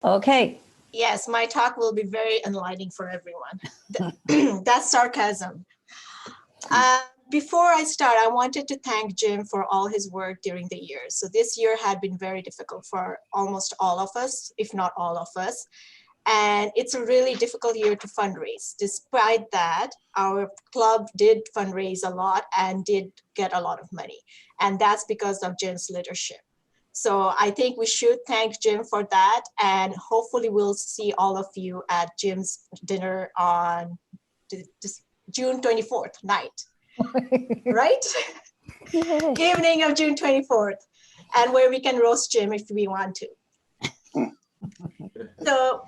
Okay. Yes, my talk will be very enlightening for everyone. That's sarcasm. Before I start, I wanted to thank Jim for all his work during the year. So this year had been very difficult for almost all of us, if not all of us. And it's a really difficult year to fundraise. Despite that, our club did fundraise a lot and did get a lot of money. And that's because of Jim's leadership. So I think we should thank Jim for that. And hopefully we'll see all of you at Jim's dinner on June 24th night, right? Yay. Evening of June 24th, and where we can roast Jim if we want to. So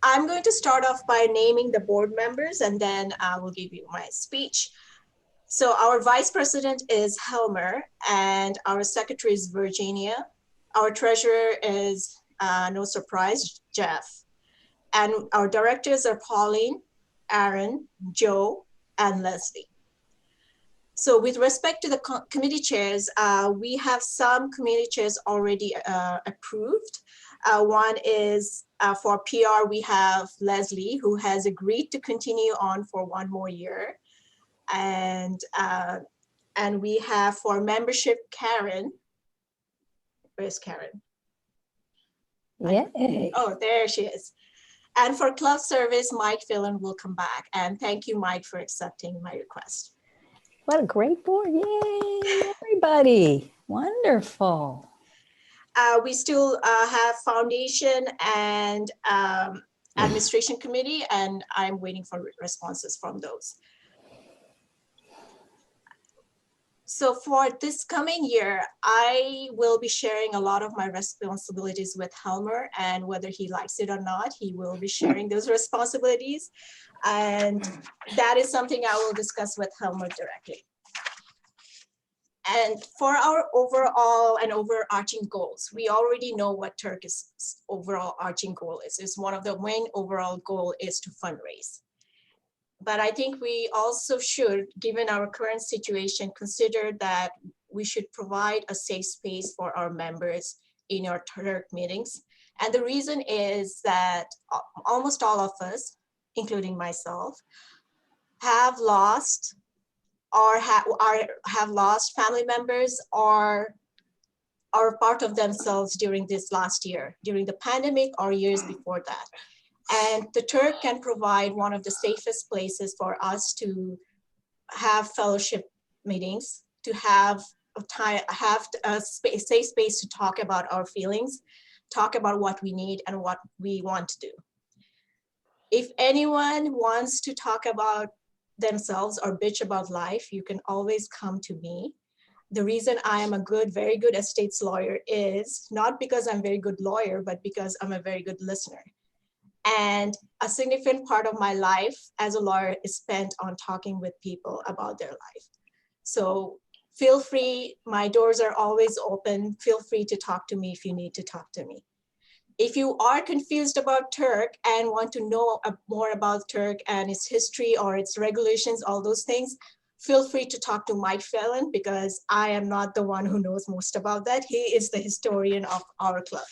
I'm going to start off by naming the board members, and then I will give you my speech. So our vice president is Helmer, and our secretary is Virginia. Our treasurer is, no surprise, Jeff. And our directors are Pauline, Aaron, Joe, and Leslie. So with respect to the committee chairs, we have some committee chairs already approved. One is for PR, we have Leslie, who has agreed to continue on for one more year. And we have for membership, Karen. Where's Karen? Yeah. Oh, there she is. And for club service, Mike Phelan will come back. And thank you, Mike, for accepting my request. What a great board. Yay, everybody. Wonderful. We still have foundation and administration committee, and I'm waiting for responses from those. So for this coming year, I will be sharing a lot of my responsibilities with Helmer, and whether he likes it or not, he will be sharing those responsibilities. And that is something I will discuss with Helmer directly. And for our overall and overarching goals, we already know what Turk's overall arching goal is. It's one of the main overall goal is to fundraise. But I think we also should, given our current situation, consider that we should provide a safe space for our members in our Turk meetings. And the reason is that almost all of us, including myself, have lost or have lost family members or are part of themselves during this last year, during the pandemic or years before that. And the Turk can provide one of the safest places for us to have fellowship meetings, to have a safe space to talk about our feelings, talk about what we need and what we want to do. If anyone wants to talk about themselves or bitch about life, you can always come to me. The reason I am a very good estates lawyer is not because I'm a very good lawyer, but because I'm a very good listener. And a significant part of my life as a lawyer is spent on talking with people about their life. So feel free, my doors are always open. Feel free to talk to me if you need to talk to me. If you are confused about Turk and want to know more about Turk and its history or its regulations, all those things, feel free to talk to Mike Phelan, because I am not the one who knows most about that. He is the historian of our club.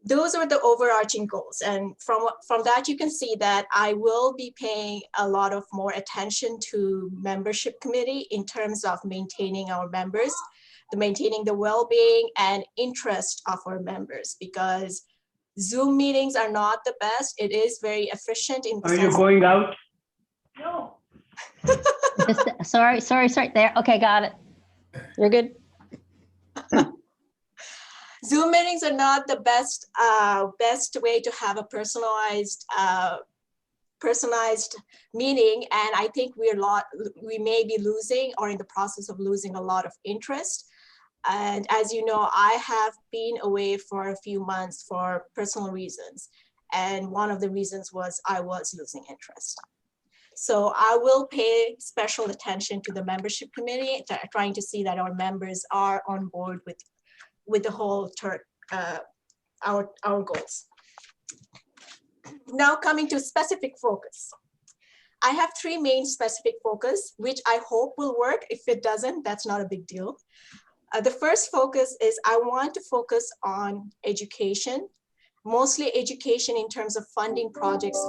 Those are the overarching goals. And from that, you can see that I will be paying a lot of more attention to membership committee in terms of maintaining our members, maintaining the well-being and interest of our members, because Zoom meetings are not the best. It is very efficient in the sense. Are you going out? No. Sorry. There. Okay, got it. You're good. Zoom meetings are not the best way to have a personalized meeting, and I think we may be losing or in the process of losing a lot of interest. And as you know, I have been away for a few months for personal reasons, and one of the reasons was I was losing interest. So I will pay special attention to the membership committee, trying to see that our members are on board with the whole Turk, our goals. Now coming to specific focus. I have 3 main specific focus, which I hope will work. If it doesn't, that's not a big deal. The first focus is I want to focus on education, mostly education in terms of funding projects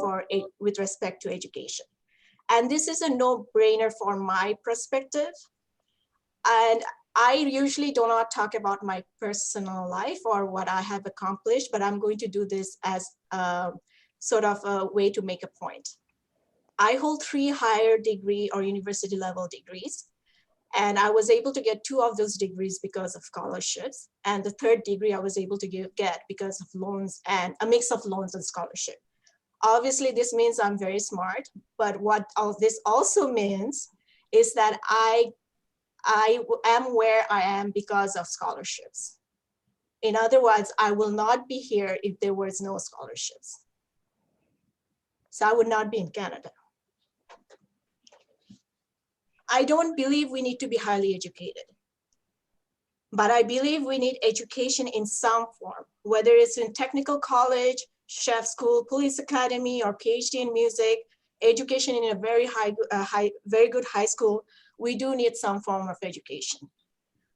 with respect to education. And this is a no-brainer from my perspective. And I usually do not talk about my personal life or what I have accomplished, but I'm going to do this as a sort of a way to make a point. I hold 3 higher degree or university level degrees. And I was able to get 2 of those degrees because of scholarships. And the 3rd degree I was able to get because of loans and a mix of loans and scholarship. Obviously, this means I'm very smart, but what all this also means is that I am where I am because of scholarships. In other words, I will not be here if there was no scholarships. So I would not be in Canada. I don't believe we need to be highly educated, but I believe we need education in some form, whether it's in technical college, chef school, police academy, or PhD in music, education in a very very good high school. We do need some form of education.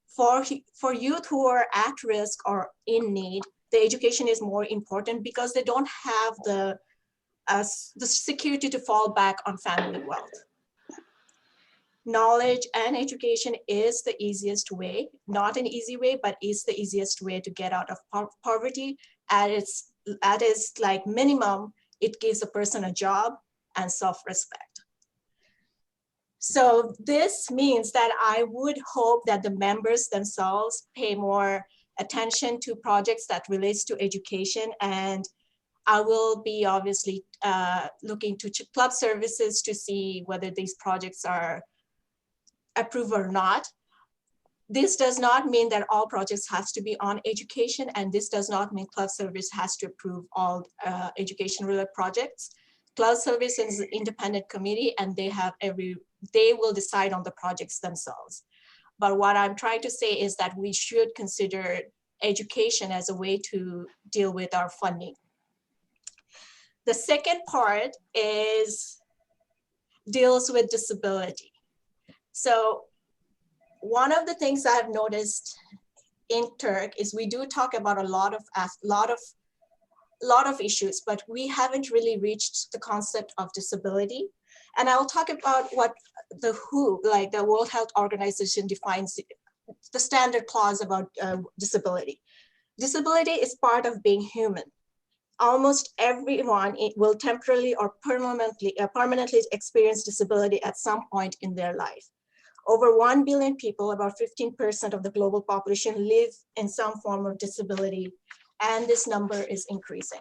For youth who are at risk or in need, the education is more important because they don't have the security to fall back on family wealth. Knowledge and education is the easiest way, not an easy way, but is the easiest way to get out of poverty. At its like minimum, it gives a person a job and self-respect. So this means that I would hope that the members themselves pay more attention to projects that relates to education, and I will be obviously looking to club services to see whether these projects are approved or not. This does not mean that all projects has to be on education, and this does not mean club service has to approve all education related projects. Club service is an independent committee, and they will decide on the projects themselves. But what I'm trying to say is that we should consider education as a way to deal with our funding. The second part deals with disability. So one of the things I've noticed in Turk is we do talk about a lot of issues, but we haven't really reached the concept of disability. And I'll talk about what the WHO, like the World Health Organization, defines the standard clause about disability. Disability is part of being human. Almost everyone will temporarily or permanently experience disability at some point in their life. Over 1 billion people, about 15% of the global population, live in some form of disability, and this number is increasing.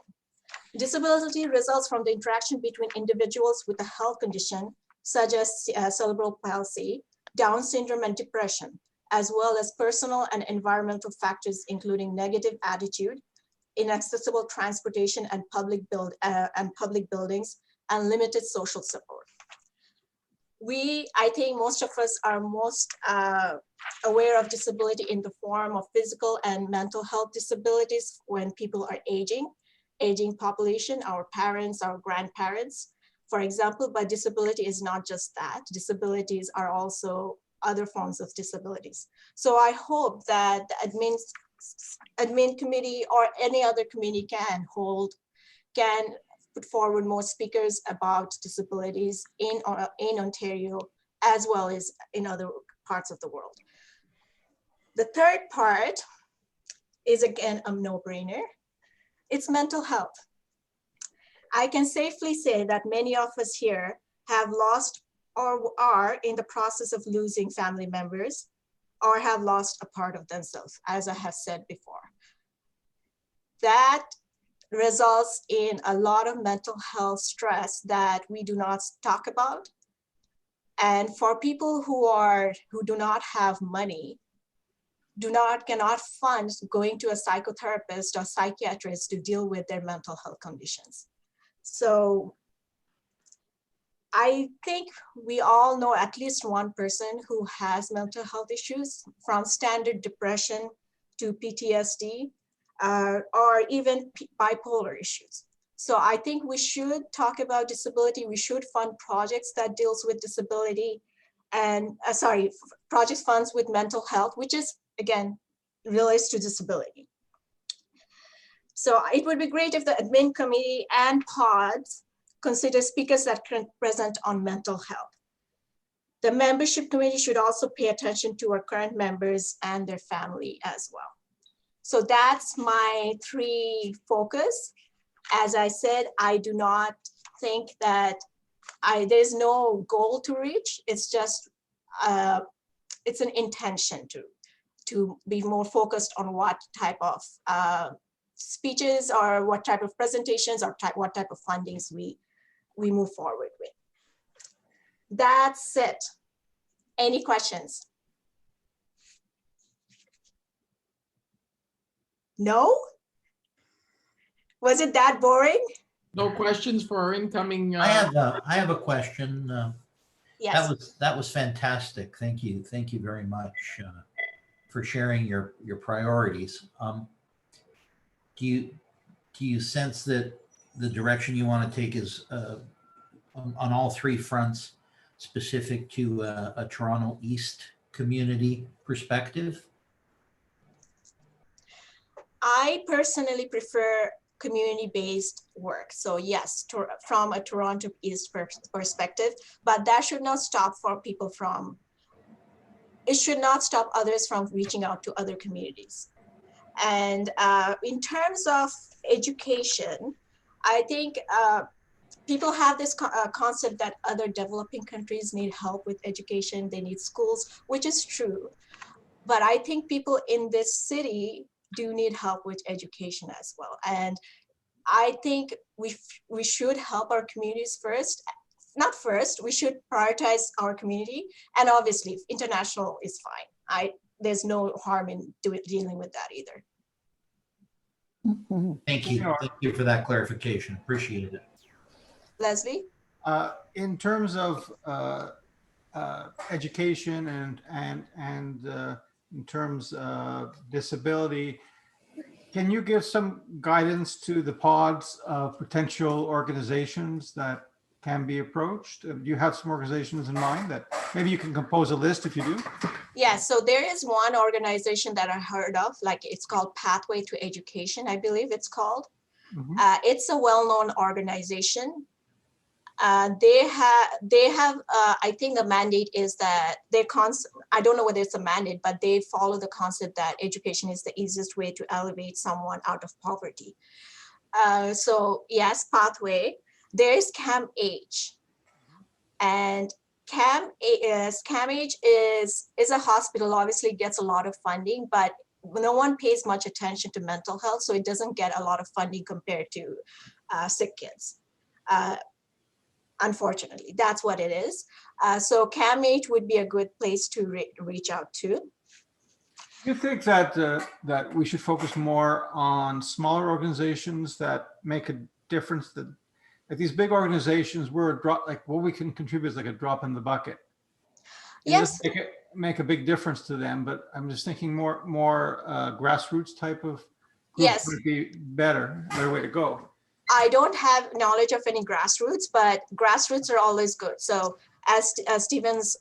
Disability results from the interaction between individuals with a health condition, such as cerebral palsy, Down syndrome, and depression, as well as personal and environmental factors, including negative attitude, inaccessible transportation and public buildings, and limited social support. I think most of us are most aware of disability in the form of physical and mental health disabilities when people are aging population, our parents, our grandparents, for example, but disability is not just that. Disabilities are also other forms of disabilities. So I hope that the admin committee or any other committee can put forward more speakers about disabilities in Ontario, as well as in other parts of the world. The third part is again a no-brainer. It's mental health. I can safely say that many of us here have lost or are in the process of losing family members or have lost a part of themselves, as I have said before. That results in a lot of mental health stress that we do not talk about. And for people who do not have money, cannot fund going to a psychotherapist or psychiatrist to deal with their mental health conditions. So I think we all know at least one person who has mental health issues, from standard depression to PTSD, or even bipolar issues. So I think we should talk about disability. We should fund projects that deals with disability and project funds with mental health, which is again, relates to disability. So it would be great if the admin committee and pods consider speakers that can present on mental health. The membership committee should also pay attention to our current members and their family as well. So that's my 3 focus. As I said, I do not think that there's no goal to reach. It's just, it's an intention to be more focused on what type of speeches or what type of presentations or what type of fundings we move forward with. That's it. Any questions? No? Was it that boring? No questions for our incoming? I have a question. Yes. That was fantastic. Thank you very much for sharing your priorities. Do you sense that the direction you want to take is on all 3 fronts specific to a Toronto East community perspective? I personally prefer community-based work. So yes, from a Toronto East perspective, but that should not stop it should not stop others from reaching out to other communities. And in terms of education, I think people have this concept that other developing countries need help with education, they need schools, which is true. But I think people in this city do need help with education as well. And I think we should help our communities first. Not first, we should prioritize our community. And obviously, international is fine. There's no harm in dealing with that either. Mhm. Thank you for that clarification. Appreciate it. Leslie? In terms of education and in terms of disability, can you give some guidance to the pods of potential organizations that can be approached? Do you have some organizations in mind that maybe you can compose a list if you do? Yeah, so there is one organization that I heard of, like it's called Pathway to Education, I believe it's called. Mhm. It's a well-known organization. They have I think the mandate is that I don't know whether it's a mandate, but they follow the concept that education is the easiest way to elevate someone out of poverty. So yes, Pathway. There's CAMH, and CAMH is a hospital, obviously gets a lot of funding, but no one pays much attention to mental health, so it doesn't get a lot of funding compared to sick kids. Unfortunately, that's what it is. So CAMH would be a good place to reach out to. Do you think that that we should focus more on smaller organizations that make a difference? That like these big organizations, we're a drop, like what we can contribute is like a drop in the bucket. It Yes. doesn't make a big difference to them, but I'm just thinking more grassroots type of groups Yes. would be better way to go. I don't have knowledge of any grassroots, but grassroots are always good. So as Stephen's,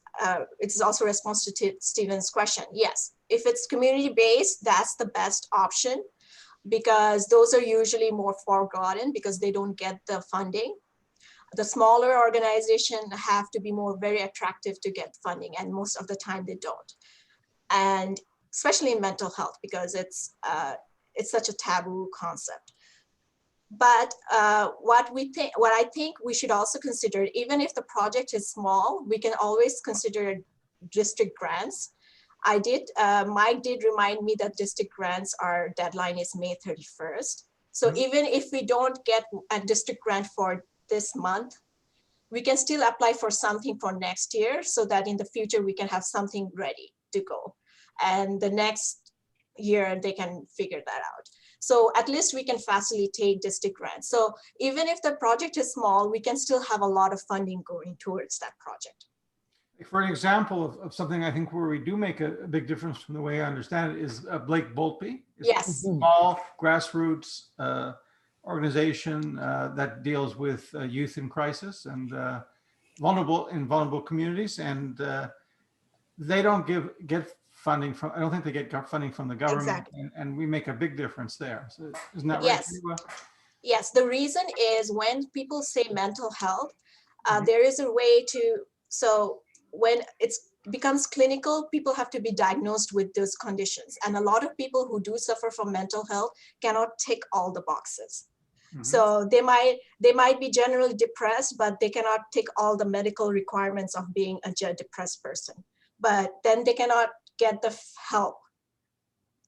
it's also a response to Stephen's question. Yes, if it's community-based, that's the best option because those are usually more forgotten because they don't get the funding. The smaller organizations have to be very attractive to get funding, and most of the time they don't. And especially in mental health because it's such a taboo concept. But what I think we should also consider, even if the project is small, we can always consider district grants. Mike did remind me that district grants, our deadline is May 31st. So even if we don't get a district grant for this month, we can still apply for something for next year so that in the future we can have something ready to go. And the next year they can figure that out. So at least we can facilitate district grants. So even if the project is small, we can still have a lot of funding going towards that project. For an example of something I think where we do make a big difference from the way I understand it is Blake Boltby. It's Yes. a small grassroots organization that deals with youth in crisis and vulnerable communities, and they don't get funding from, I don't think they get funding from the government. Exactly. And we make a big difference there. So isn't that right? Yes. Sheila? Yes, the reason is when people say mental health, Mhm. there is a way to, so when it becomes clinical, people have to be diagnosed with those conditions. And a lot of people who do suffer from mental health cannot tick all the boxes. Mhm. So they might be generally depressed, but they cannot tick all the medical requirements of being a depressed person. But then they cannot get the help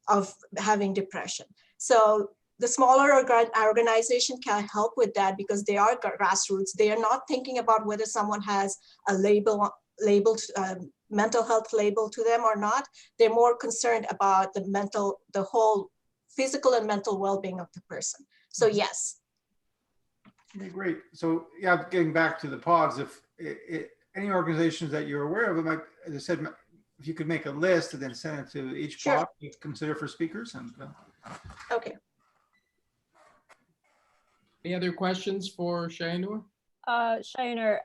of having depression. So the smaller organization can help with that because they are grassroots. They are not thinking about whether someone has a labeled mental health label to them or not. They're more concerned about the whole physical and mental well-being of the person. So yes. Okay, great. So yeah, getting back to the pods, if any organizations that you're aware of, it might, as I said, if you could make a list and then send it to each Sure. pod, you consider for speakers. And Okay. Any other questions for Shaheynoor? Shaheynoor,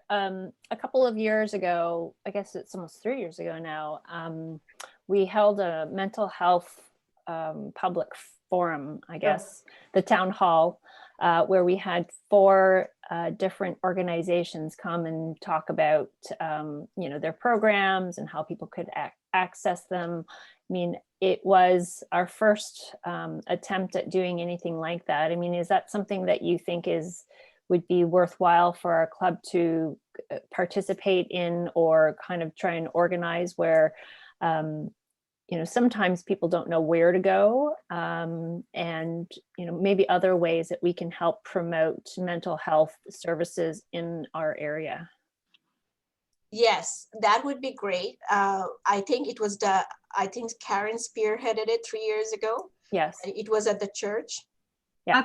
a couple of years ago, I guess it's almost 3 years ago now, we held a mental health public forum, I guess, the town hall, where we had 4 different organizations come and talk about, their programs and how people could access them. I mean, it was our first attempt at doing anything like that. I mean, is that something that you think would be worthwhile for our club to participate in, or kind of try and organize where, sometimes people don't know where to go, and, maybe other ways that we can help promote mental health services in our area? Yes, that would be great. I think Karen spearheaded it 3 years ago. Yes. It was at the church. Yeah.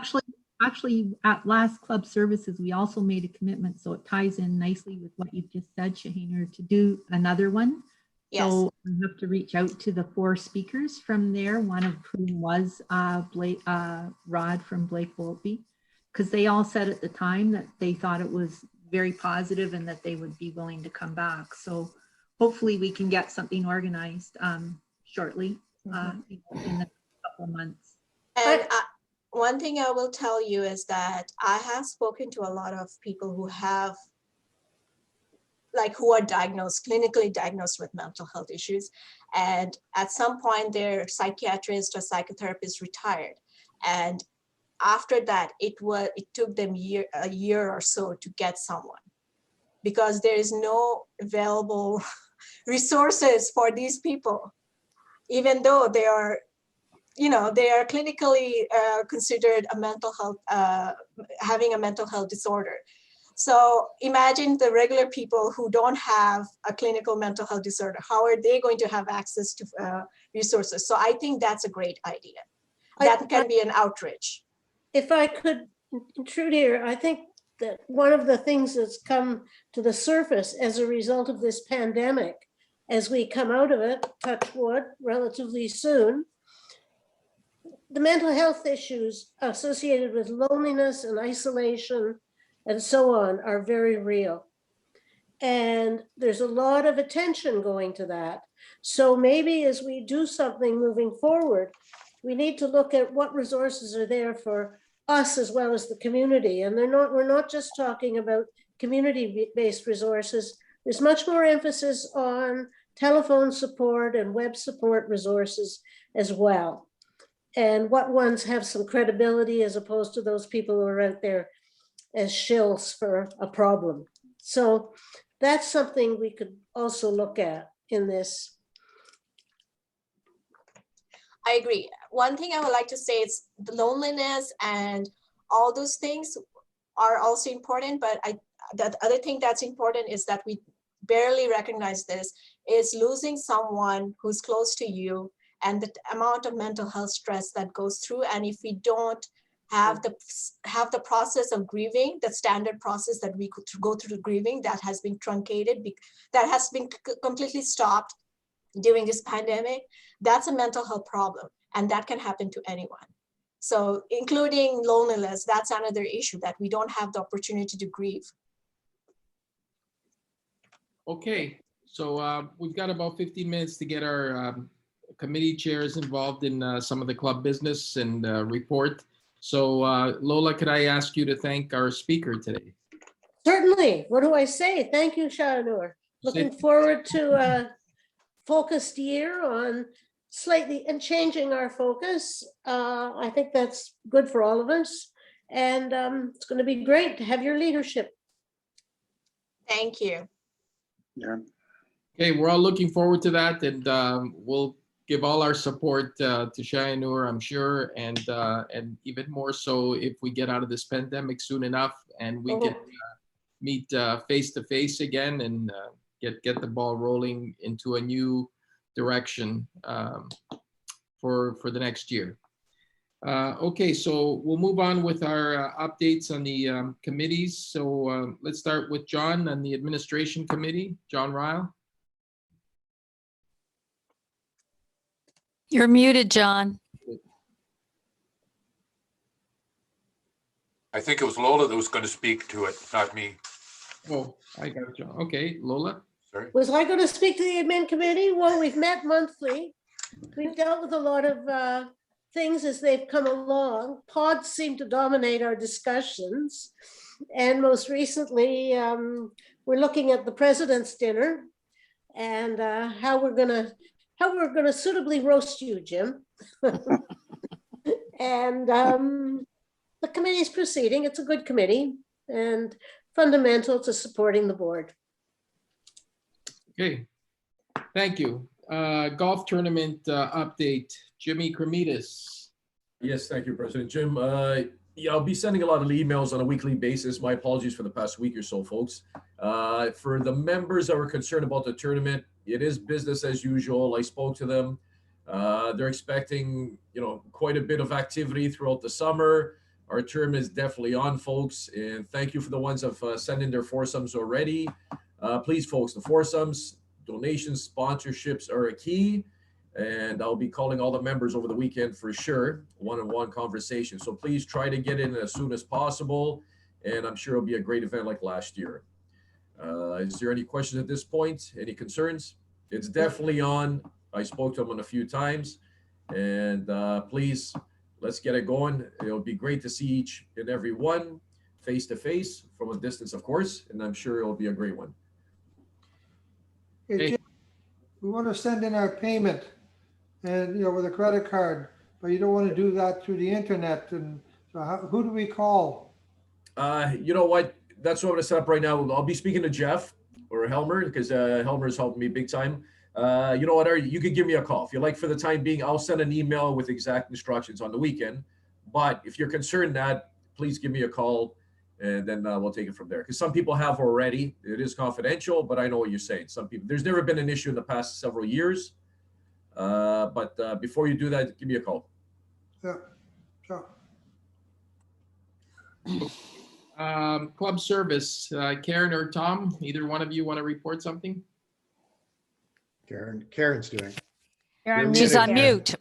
Actually, at last club services, we also made a commitment, so it ties in nicely with what you've just said, Shaheynoor, to do another one. Yes. So we have to reach out to the 4 speakers from there, one of whom was Rod from Blake Wolpe, because they all said at the time that they thought it was very positive and that they would be willing to come back. So hopefully we can get something organized shortly, in the couple of months. And one thing I will tell you is that I have spoken to a lot of people who are clinically diagnosed with mental health issues. And at some point their psychiatrist or psychotherapist retired. And after that, it took them a year or so to get someone, because there is no available resources for these people, even though they are clinically considered a mental health, having a mental health disorder. So imagine the regular people who don't have a clinical mental health disorder. How are they going to have access to resources? So I think that's a great idea. That can be an outreach. If I could intrude here, I think that one of the things that's come to the surface as a result of this pandemic, as we come out of it, touch wood, relatively soon, the mental health issues associated with loneliness and isolation and so on are very real. And there's a lot of attention going to that. So maybe as we do something moving forward, we need to look at what resources are there for us as well as the community. And we're not just talking about community-based resources. There's much more emphasis on telephone support and web support resources as well. And what ones have some credibility as opposed to those people who are out there as shills for a problem. So that's something we could also look at in this. I agree. One thing I would like to say is the loneliness and all those things are also important, but the other thing that's important is that we barely recognize this, is losing someone who's close to you and the amount of mental health stress that goes through. And if we don't have the process of grieving, the standard process that we could go through grieving, that has been truncated, that has been completely stopped during this pandemic, that's a mental health problem, and that can happen to anyone. So including loneliness, that's another issue, that we don't have the opportunity to grieve. Okay, so we've got about 15 minutes to get our committee chairs involved in some of the club business and report. So Lola, could I ask you to thank our speaker today? Certainly. What do I say? Thank you, Shaheynoor. Looking forward to a focused year on slightly and changing our focus. I think that's good for all of us. And it's going to be great to have your leadership. Thank you. Yeah. Okay, we're all looking forward to that, and we'll give all our support to Shaheynoor, I'm sure, and even more so if we get out of this pandemic soon enough and we can meet face to face again and get the ball rolling into a new direction for the next year. Okay, so we'll move on with our updates on the committees. So let's start with John on the Administration Committee. John Ryle. You're muted, John. I think it was Lola that was going to speak to it, not me. Oh, I got it, John. Okay, Lola. Sorry. Was I going to speak to the admin committee? Well, we've met monthly. We've dealt with a lot of things as they've come along. Pods seem to dominate our discussions. And most recently, we're looking at the president's dinner and how we're going to suitably roast you, Jim. And the committee's proceeding. It's a good committee and fundamental to supporting the board. Okay, thank you. Golf tournament update, Jimmy Cremidas. Yes, thank you, President Jim. Yeah, I'll be sending a lot of emails on a weekly basis. My apologies for the past week or so, folks. For the members that were concerned about the tournament, it is business as usual. I spoke to them. They're expecting, quite a bit of activity throughout the summer. Our term is definitely on, folks, and thank you for the ones that have sent in their foursomes already. Please, folks, the foursomes, donations, sponsorships are a key, and I'll be calling all the members over the weekend for sure, one-on-one conversation. So please try to get in as soon as possible, and I'm sure it'll be a great event like last year. Is there any questions at this point? Any concerns? It's definitely on. I spoke to them a few times, and please, let's get it going. It'll be great to see each and every one face to face from a distance, of course, and I'm sure it'll be a great one. Hey, Jim, we want to send in our payment and, with a credit card, but you don't want to do that through the internet. And so who do we call? You know what? That's what I'm going to set up right now. I'll be speaking to Jeff or Helmer because Helmer's helped me big time. You know what, you could give me a call. If you like, for the time being, I'll send an email with exact instructions on the weekend. But if you're concerned that, please give me a call and then we'll take it from there. Because some people have already. It is confidential, but I know what you're saying. Some people, there's never been an issue in the past several years. But before you do that, give me a call. Yeah, sure. Club service, Karen or Tom, either one of you want to report something? Karen's doing. She's on mute.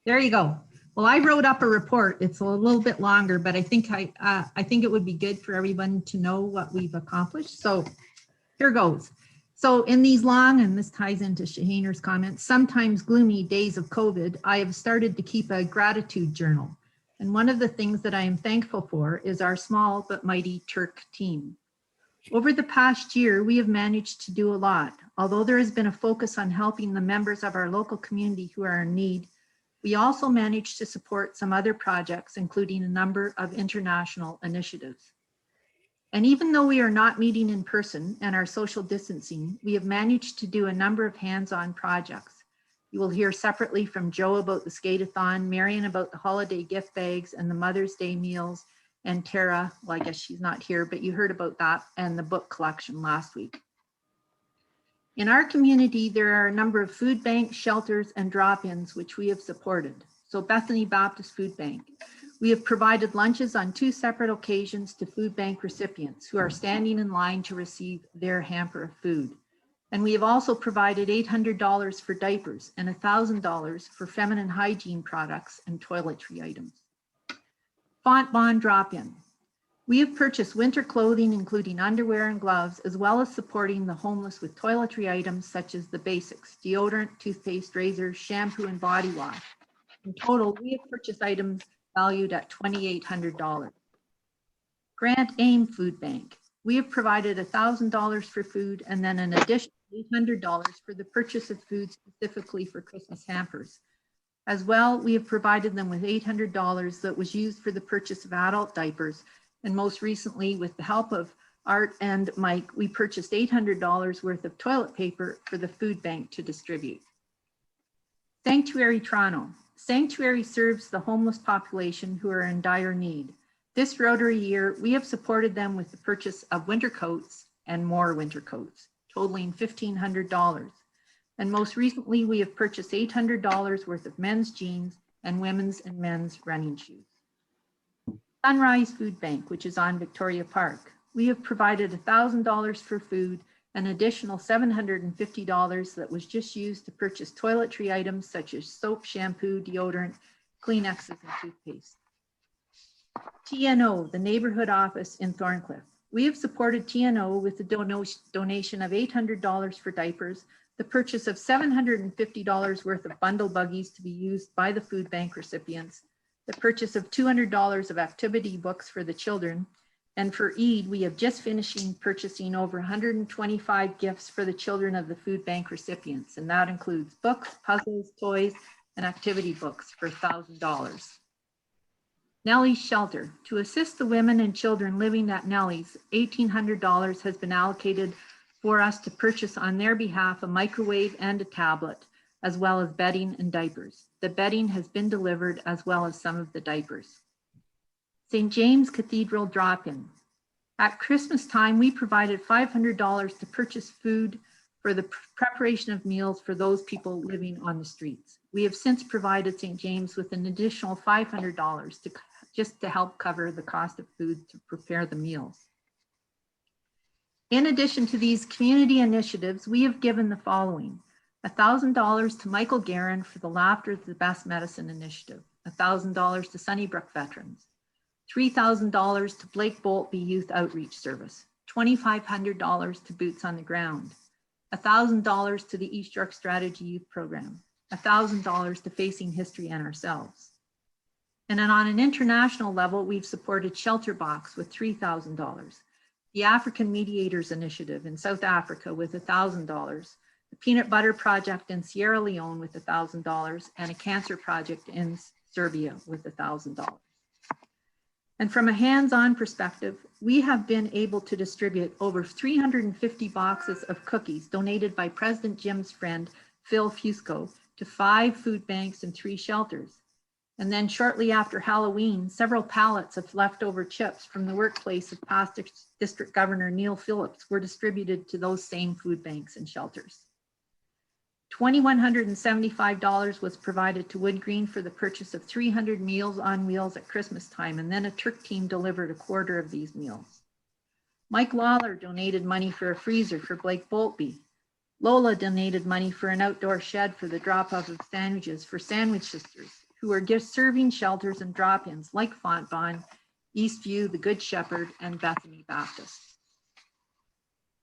There you go. Well, I wrote up a report. It's a little bit longer, but I think it would be good for everyone to know what we've accomplished. So here goes. So in these long, and this ties into Shaheynoor's comments, sometimes gloomy days of COVID, I have started to keep a gratitude journal. And one of the things that I am thankful for is our small but mighty Turk team. Over the past year, we have managed to do a lot. Although there has been a focus on helping the members of our local community who are in need, we also managed to support some other projects, including a number of international initiatives. And even though we are not meeting in person and are social distancing, we have managed to do a number of hands-on projects. You will hear separately from Joe about the skate-a-thon, Marion about the holiday gift bags and the Mother's Day meals, and Tara, well, I guess she's not here, but you heard about that and the book collection last week. In our community, there are a number of food banks, shelters, and drop-ins which we have supported. So Bethany Baptist Food Bank. We have provided lunches on 2 separate occasions to food bank recipients who are standing in line to receive their hamper of food. And we have also provided $800 for diapers and $1,000 for feminine hygiene products and toiletry items. Font Bond drop-in. We have purchased winter clothing, including underwear and gloves, as well as supporting the homeless with toiletry items such as the basics: deodorant, toothpaste, razors, shampoo, and body wash. In total, we have purchased items valued at $2,800. Grant AIM Food Bank. We have provided $1,000 for food and then an additional $800 for the purchase of food specifically for Christmas hampers. As well, we have provided them with $800 that was used for the purchase of adult diapers. And most recently, with the help of Art and Mike, we purchased $800 worth of toilet paper for the food bank to distribute. Sanctuary Toronto. Sanctuary serves the homeless population who are in dire need. This Rotary year, we have supported them with the purchase of winter coats and more winter coats, totaling $1,500. And most recently, we have purchased $800 worth of men's jeans and women's and men's running shoes. Sunrise Food Bank, which is on Victoria Park. We have provided $1,000 for food, an additional $750 that was just used to purchase toiletry items such as soap, shampoo, deodorant, Kleenexes, and toothpaste. TNO, the neighborhood office in Thorncliffe. We have supported TNO with the donation of $800 for diapers, the purchase of $750 worth of bundle buggies to be used by the food bank recipients, the purchase of $200 of activity books for the children, and for Eid, we have just finishing purchasing over 125 gifts for the children of the food bank recipients, and that includes books, puzzles, toys, and activity books for $1,000. Nellie's Shelter. To assist the women and children living at Nellie's, $1,800 has been allocated for us to purchase on their behalf a microwave and a tablet, as well as bedding and diapers. The bedding has been delivered as well as some of the diapers. St. James Cathedral Drop-In. At Christmas time, we provided $500 to purchase food for the preparation of meals for those people living on the streets. We have since provided St. James with an additional $500 just to help cover the cost of food to prepare the meals. In addition to these community initiatives, we have given the following: $1,000 to Michael Guerin for the Laughter is the Best Medicine initiative, $1,000 to Sunnybrook veterans, $3,000 to Blake Boltby Youth Outreach Service, $2,500 to Boots on the Ground, $1,000 to the East York Strategy Youth Program, $1,000 to Facing History and Ourselves. And then on an international level, we've supported Shelter Box with $3,000, the African Mediators Initiative in South Africa with $1,000, the Peanut Butter Project in Sierra Leone with $1,000, and a cancer project in Serbia with $1,000. And from a hands-on perspective, we have been able to distribute over 350 boxes of cookies donated by President Jim's friend, Phil Fusco, to 5 food banks and 3 shelters. And then shortly after Halloween, several pallets of leftover chips from the workplace of past District Governor Neil Phillips were distributed to those same food banks and shelters. $2,175 was provided to Wood Green for the purchase of 300 Meals on Wheels at Christmas time, and then a Turk team delivered a quarter of these meals. Mike Lawler donated money for a freezer for Blake Boltby. Lola donated money for an outdoor shed for the drop-off of sandwiches for Sandwich Sisters, who are gift serving shelters and drop-ins like Fontbonne, Eastview, the Good Shepherd, and Bethany Baptist.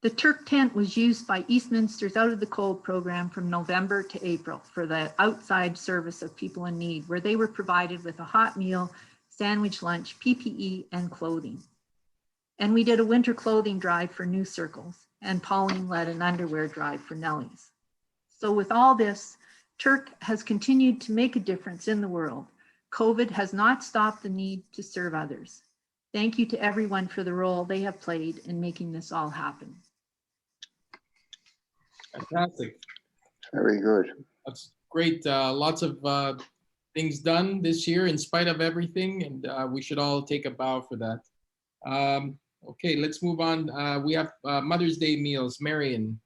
The Turk tent was used by Eastminster's Out of the Cold program from November to April for the outside service of people in need, where they were provided with a hot meal, sandwich lunch, PPE, and clothing. And we did a winter clothing drive for New Circles, and Pauline led an underwear drive for Nellie's. So with all this, Turk has continued to make a difference in the world. COVID has not stopped the need to serve others. Thank you to everyone for the role they have played in making this all happen. Fantastic. Very good. That's great. Lots of things done this year in spite of everything, and we should all take a bow for that. Okay, let's move on. We have Mother's Day meals. Marion.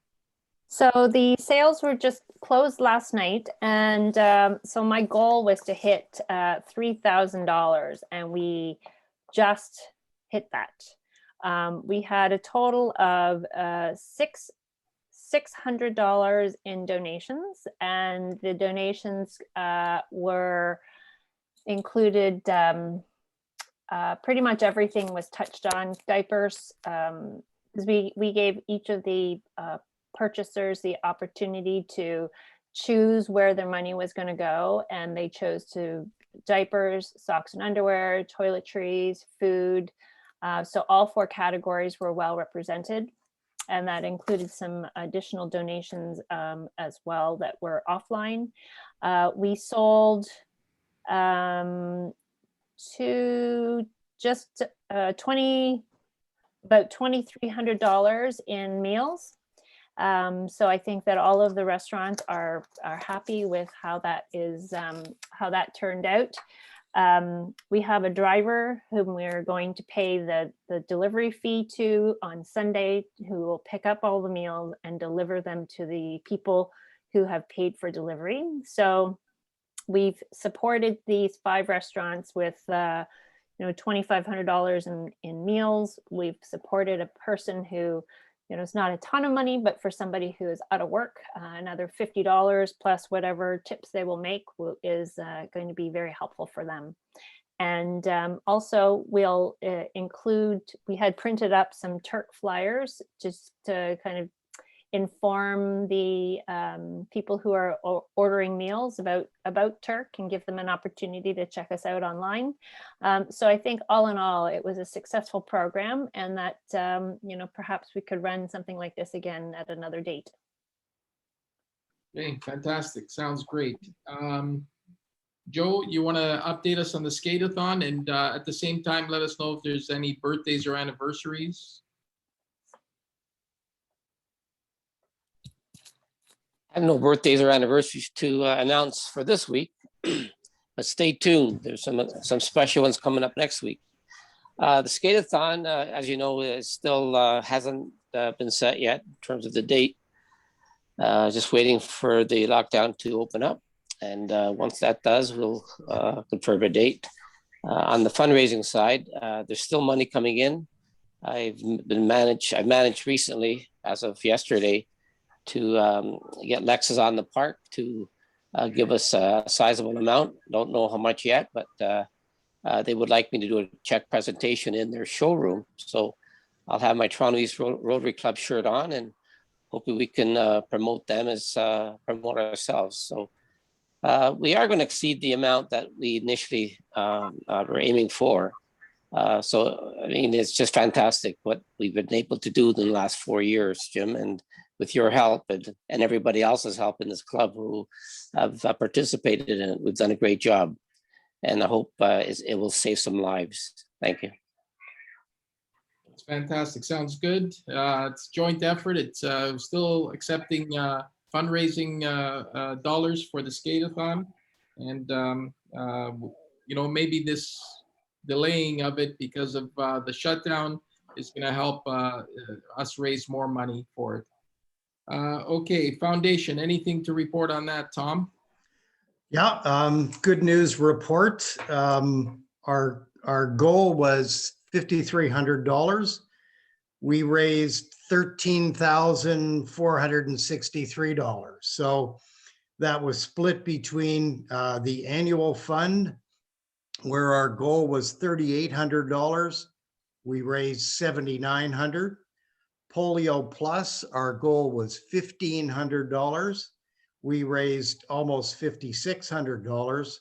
So the sales were just closed last night, and so my goal was to hit $3,000, and we just hit that. We had a total of $600 in donations, and the donations were included pretty much everything was touched on. Diapers, because we gave each of the purchasers the opportunity to choose where their money was going to go, and they chose to diapers, socks and underwear, toiletries, food. So all 4 categories were well represented, and that included some additional donations as well that were offline. We sold to just about $2,300 in meals. So I think that all of the restaurants are happy with how that is, how that turned out. We have a driver whom we're going to pay the delivery fee to on Sunday, who will pick up all the meals and deliver them to the people who have paid for delivery. So we've supported these 5 restaurants with $2,500 in meals. We've supported a person who, it's not a ton of money, but for somebody who is out of work, another $50 plus whatever tips they will make is going to be very helpful for them. And also we'll include, we had printed up some Turk flyers just to kind of inform the people who are ordering meals about Turk and give them an opportunity to check us out online. So I think all in all, it was a successful program, and that, perhaps we could run something like this again at another date. Okay, fantastic. Sounds great. Joe, you want to update us on the skate-a-thon, and at the same time, let us know if there's any birthdays or anniversaries? I have no birthdays or anniversaries to announce for this week, but stay tuned. There's some special ones coming up next week. The skate-a-thon, as you know, is still hasn't been set yet in terms of the date. Just waiting for the lockdown to open up, and once that does, we'll confirm a date. On the fundraising side, there's still money coming in. I've managed recently, as of yesterday, to get Lexus on the park to give us a sizable amount. Don't know how much yet, but they would like me to do a check presentation in their showroom. So I'll have my Toronto East Rotary Club shirt on, and hopefully we can promote them as promote ourselves. So we are going to exceed the amount that we initially were aiming for. So, I mean, it's just fantastic what we've been able to do in the last 4 years, Jim, and with your help and everybody else's help in this club who have participated in it. We've done a great job, and I hope it will save some lives. Thank you. It's fantastic. Sounds good. It's a joint effort. It's still accepting fundraising dollars for the skate-a-thon, and maybe this delaying of it because of the shutdown is going to help us raise more money for it. Okay, foundation, anything to report on that, Tom? Yeah, good news report. Our goal was $5,300. We raised $13,463. So that was split between the annual fund, where our goal was $3,800. We raised $7,900. Polio Plus, our goal was $1,500. We raised almost $5,600.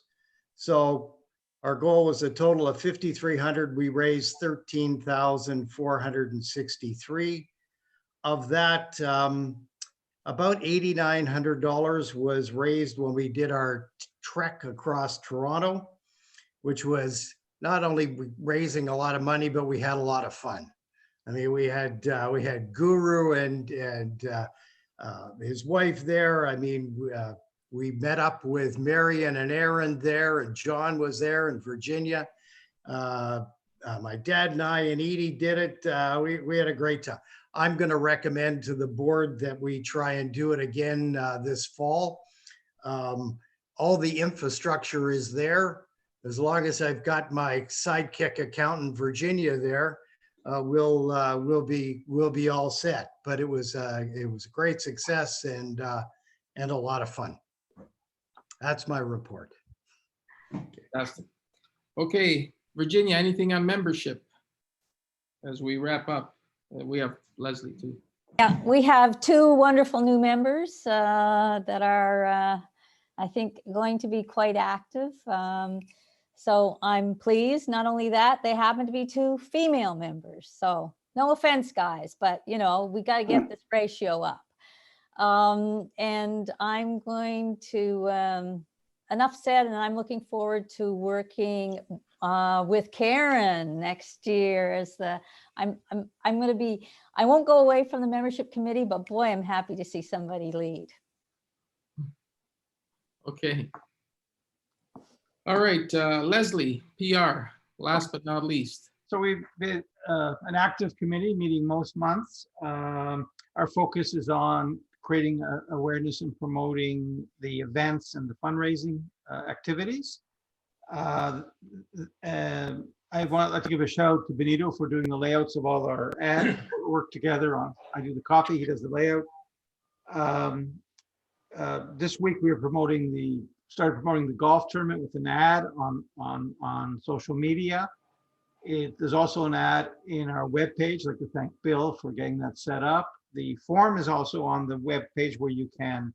So our goal was a total of $5,300. We raised $13,463. Of that, about $8,900 was raised when we did our trek across Toronto, which was not only raising a lot of money, but we had a lot of fun. I mean, we had Guru and his wife there. I mean, we met up with Marion and Aaron there, and John was there, and Virginia. My dad and I and Edie did it. We had a great time. I'm going to recommend to the board that we try and do it again this fall. All the infrastructure is there. As long as I've got my sidekick accountant, Virginia, there, we'll be all set. But it was a great success and a lot of fun. That's my report. Fantastic. Okay, Virginia, anything on membership as we wrap up? We have Leslie too. Yeah, we have 2 wonderful new members that are, I think, going to be quite active. So I'm pleased. Not only that, they happen to be 2 female members. So no offense, guys, but we got to get this ratio up. And I'm going to, enough said, and I'm looking forward to working with Karen next year as I'm going to be, I won't go away from the membership committee, but boy, I'm happy to see somebody lead. Okay. All right, Leslie, PR, last but not least. So we've been an active committee meeting most months. Our focus is on creating awareness and promoting the events and the fundraising activities. I like to give a shout out to Benito for doing the layouts of all our ads. We work together on, I do the copy, he does the layout. This week we are started promoting the golf tournament with an ad on social media. There's also an ad in our webpage. I'd like to thank Bill for getting that set up. The form is also on the webpage where you can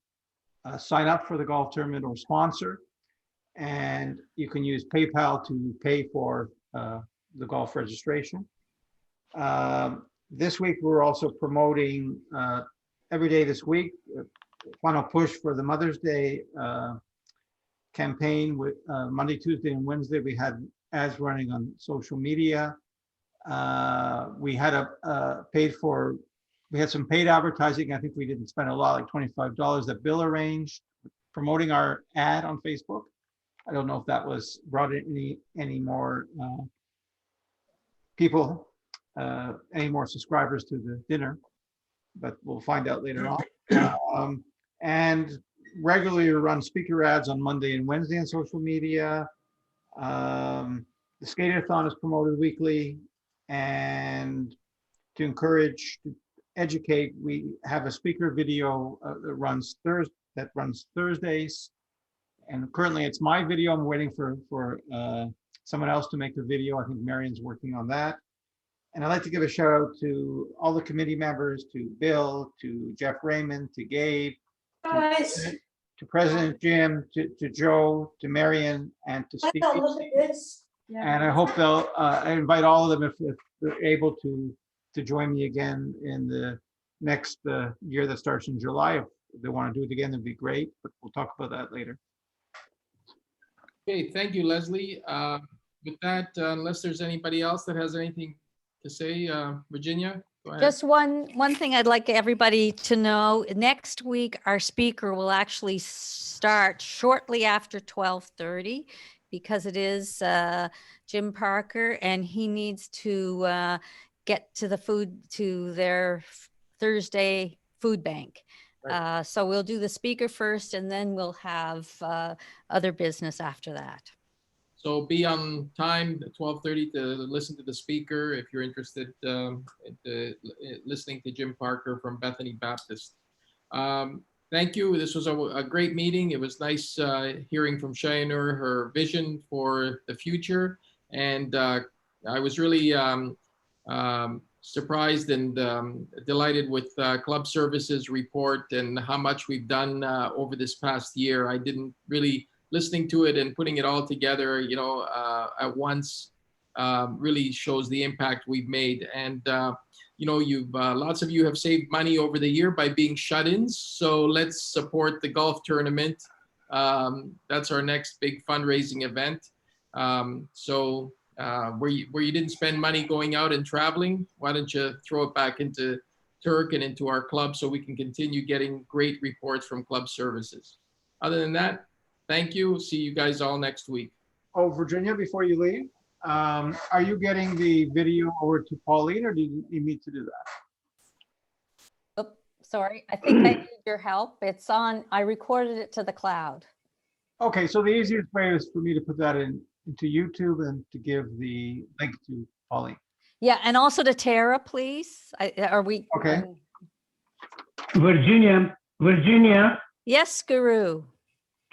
sign up for the golf tournament or sponsor. And you can use PayPal to pay for the golf registration. This week, we're also promoting every day this week, final push for the Mother's Day campaign with Monday, Tuesday, and Wednesday. We had ads running on social media. We had we had some paid advertising. I think we didn't spend a lot, like $25 that Bill arranged, promoting our ad on Facebook. I don't know if that brought in any more people, any more subscribers to the dinner, but we'll find out later on. And regularly run speaker ads on Monday and Wednesday on social media. The Skate-a-thon is promoted weekly, and to encourage, to educate, we have a speaker video that runs Thursdays. And currently it's my video. I'm waiting for someone else to make a video. I think Marion's working on that. And I'd like to give a shout out to all the committee members, to Bill, to Jeff Raymond, to Gabe, to President Jim, to Joe, to Marion, and to Steve. And I hope I invite all of them if they're able to join me again in the next year that starts in July. If they want to do it again, that'd be great, but we'll talk about that later. Okay, thank you, Leslie. With that, unless there's anybody else that has anything to say, Virginia, go ahead. Just one thing I'd like everybody to know. Next week, our speaker will actually start shortly after 12:30 because it is Jim Parker, and he needs to get to their Thursday food bank. Right. So we'll do the speaker first, and then we'll have other business after that. So be on time at 12:30 to listen to the speaker if you're interested in listening to Jim Parker from Bethany Baptist. Thank you. This was a great meeting. It was nice hearing from Shaheynoor, her vision for the future. And I was really surprised and delighted with Club Services report and how much we've done over this past year. I didn't really, listening to it and putting it all together, at once really shows the impact we've made. And, lots of you have saved money over the year by being shut-ins. So let's support the golf tournament. That's our next big fundraising event. Where you didn't spend money going out and traveling, why don't you throw it back into Turk and into our club so we can continue getting great reports from Club Services. Other than that, thank you. See you guys all next week. Oh, Virginia, before you leave, are you getting the video over to Pauline, or do you need me to do that? Oh, sorry. I think I need your help. It's on. I recorded it to the cloud. Okay, so the easiest way is for me to put that into YouTube and to give the link to Pauline. Yeah, and also to Tara, please. Are we? Okay. Virginia. Yes, Guru.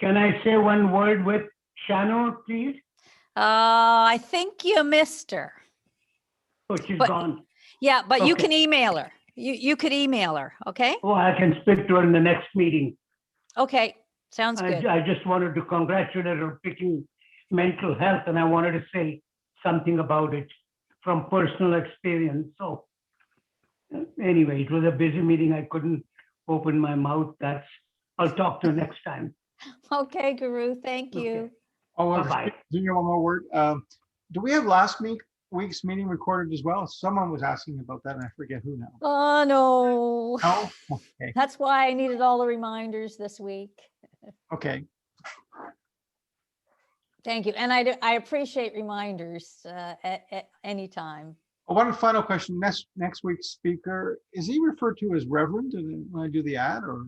Can I say one word with Shaheynoor, please? I think you missed her. Oh, she's But- gone. Yeah, but you Okay. can email her. You could email her, okay? Oh, I can speak to her in the next meeting. Okay, sounds good. I just wanted to congratulate her on picking mental health, and I wanted to say something about it from personal experience. So anyway, it was a busy meeting. I couldn't open my mouth. I'll talk to her next time. Okay, Guru, thank Okay. you. Oh, Bye-bye. Junior, one more word. Do we have last week's meeting recorded as well? Someone was asking about that and I forget who now. Oh, no. No? Okay, That's why I needed all the reminders this week. okay. Thank you. And I appreciate reminders at any time. One final question. Next week's speaker, is he referred to as Reverend when I do the ad or?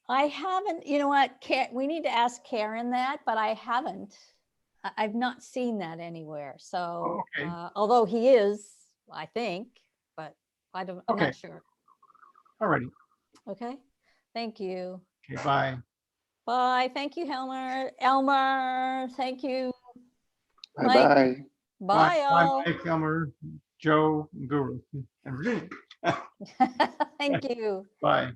I haven't, you know what, we need to ask Karen that, but I haven't. I've not seen that anywhere. So, okay. although he is, I think, but I'm Okay. not sure. All righty. Okay. Thank you. Okay, bye. Bye. Thank you, Helmer. Elmer, thank you. Mike. Bye-bye. Bye, all. Bye, Mike, Elmer, Joe, and Guru, and Virginia. Thank you. Bye.